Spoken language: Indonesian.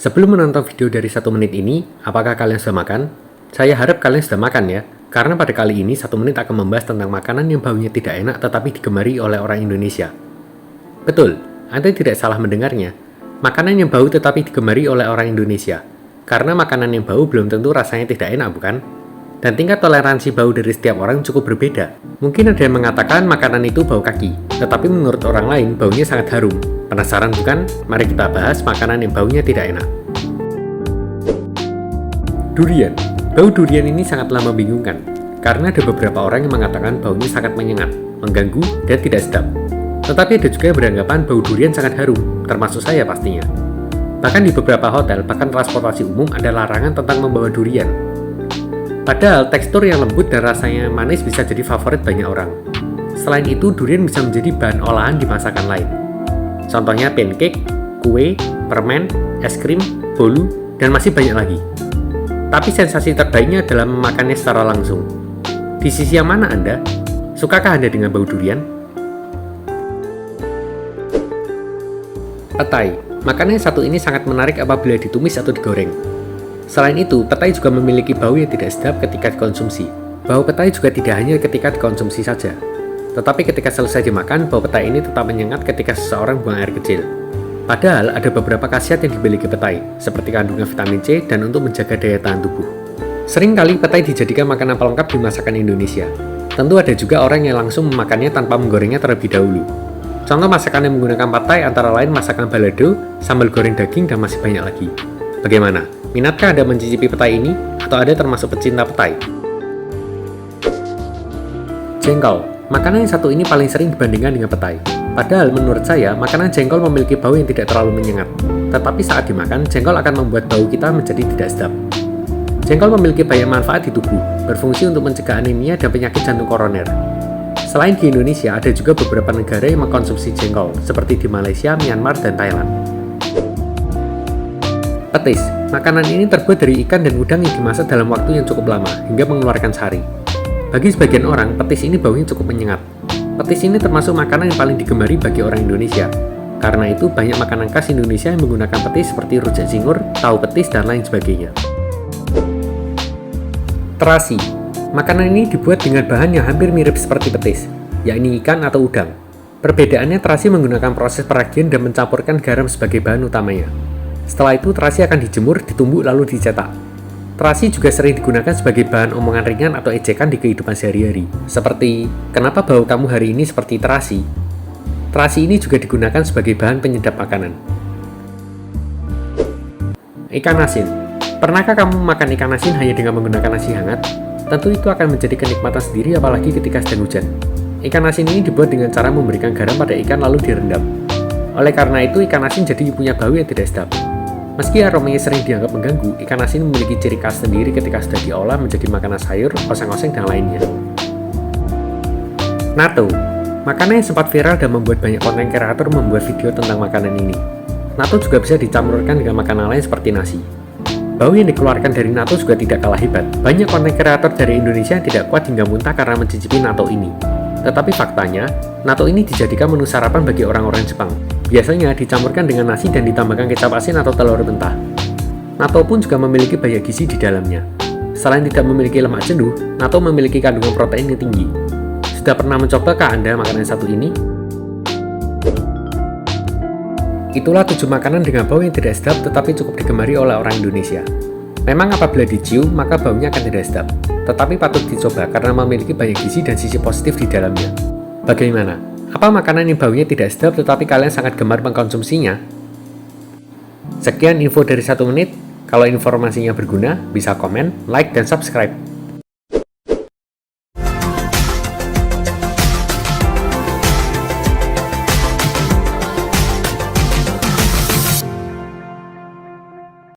Sebelum menonton video dari 1 menit ini, apakah kalian sudah makan? Saya harap kalian sudah makan ya, karena pada kali ini 1 menit akan membahas tentang makanan yang baunya tidak enak tetapi digemari oleh orang Indonesia. Betul, Anda tidak salah mendengarnya. Makanan yang bau tetapi digemari oleh orang Indonesia. Karena makanan yang bau belum tentu rasanya tidak enak, bukan? Dan tingkat toleransi bau dari setiap orang cukup berbeda. Mungkin ada yang mengatakan makanan itu bau kaki, tetapi menurut orang lain baunya sangat harum. Penasaran bukan? Mari kita bahas makanan yang baunya tidak enak. Durian. Bau durian ini sangatlah membingungkan, karena ada beberapa orang yang mengatakan baunya sangat menyengat, mengganggu, dan tidak sedap. Tetapi ada juga yang beranggapan bau durian sangat harum, termasuk saya pastinya. Bahkan di beberapa hotel, bahkan transportasi umum ada larangan tentang membawa durian. Padahal tekstur yang lembut dan rasanya manis bisa jadi favorit banyak orang. Selain itu, durian bisa menjadi bahan olahan di masakan lain. Contohnya pancake, kue, permen, es krim, bolu, dan masih banyak lagi. Tapi sensasi terbaiknya adalah memakannya secara langsung. Di sisi yang mana Anda? Sukakah Anda dengan bau durian? Petai. Makanan yang satu ini sangat menarik apabila ditumis atau digoreng. Selain itu, petai juga memiliki bau yang tidak sedap ketika dikonsumsi. Bau petai juga tidak hanya ketika dikonsumsi saja, tetapi ketika selesai dimakan, bau petai ini tetap menyengat ketika seseorang buang air kecil. Padahal ada beberapa khasiat yang dimiliki petai, seperti kandungan vitamin C dan untuk menjaga daya tahan tubuh. Seringkali petai dijadikan makanan pelengkap di masakan Indonesia. Tentu ada juga orang yang langsung memakannya tanpa menggorengnya terlebih dahulu. Contoh masakan yang menggunakan petai antara lain masakan balado, sambal goreng daging, dan masih banyak lagi. Bagaimana? Minatkah Anda mencicipi petai ini? Atau Anda termasuk pecinta petai? Jengkol. Makanan yang satu ini paling sering dibandingkan dengan petai. Padahal menurut saya, makanan jengkol memiliki bau yang tidak terlalu menyengat. Tetapi saat dimakan, jengkol akan membuat bau kita menjadi tidak sedap. Jengkol memiliki banyak manfaat di tubuh, berfungsi untuk mencegah anemia dan penyakit jantung koroner. Selain di Indonesia, ada juga beberapa negara yang mengkonsumsi jengkol, seperti di Malaysia, Myanmar, dan Thailand. Petis. Makanan ini terbuat dari ikan dan udang yang dimasak dalam waktu yang cukup lama, hingga mengeluarkan sari. Bagi sebagian orang, petis ini baunya cukup menyengat. Petis ini termasuk makanan yang paling digemari bagi orang Indonesia. Karena itu, banyak makanan khas Indonesia yang menggunakan petis seperti rujak cingur, tahu petis, dan lain sebagainya. Terasi. Makanan ini dibuat dengan bahan yang hampir mirip seperti petis, yakni ikan atau udang. Perbedaannya, terasi menggunakan proses peragian dan mencampurkan garam sebagai bahan utamanya. Setelah itu, terasi akan dijemur, ditumbuk, lalu dicetak. Terasi juga sering digunakan sebagai bahan omongan ringan atau ejekan di kehidupan sehari-hari. Seperti, kenapa bau kamu hari ini seperti terasi? Terasi ini juga digunakan sebagai bahan penyedap makanan. Ikan asin. Pernahkah kamu makan ikan asin hanya dengan menggunakan nasi hangat? Tentu itu akan menjadi kenikmatan sendiri apalagi ketika sedang hujan. Ikan asin ini dibuat dengan cara memberikan garam pada ikan lalu direndam. Oleh karena itu, ikan asin jadi punya bau yang tidak sedap. Meski aromanya sering dianggap mengganggu, ikan asin memiliki ciri khas sendiri ketika sudah diolah menjadi makanan sayur, oseng-oseng, dan lainnya. Natto. Makanan yang sempat viral dan membuat banyak konten kreator membuat video tentang makanan ini. Natto juga bisa dicampurkan dengan makanan lain seperti nasi. Bau yang dikeluarkan dari natto juga tidak kalah hebat. Banyak konten kreator dari Indonesia yang tidak kuat hingga muntah karena mencicipi natto ini. Tetapi faktanya, natto ini dijadikan menu sarapan bagi orang-orang Jepang. Biasanya dicampurkan dengan nasi dan ditambahkan kecap asin atau telur mentah. Natto pun juga memiliki banyak gizi di dalamnya. Selain tidak memiliki lemak jenuh, natto memiliki kandungan protein yang tinggi. Sudah pernah mencobakah Anda makanan satu ini? Itulah 7 makanan dengan bau yang tidak sedap tetapi cukup digemari oleh orang Indonesia. Memang apabila dicium, maka baunya akan tidak sedap. Tetapi patut dicoba karena memiliki banyak gizi dan sisi positif di dalamnya. Bagaimana? Apa makanan yang baunya tidak sedap tetapi kalian sangat gemar mengkonsumsinya? Sekian info dari 1 menit. Kalau informasinya berguna, bisa komen, like, dan subscribe.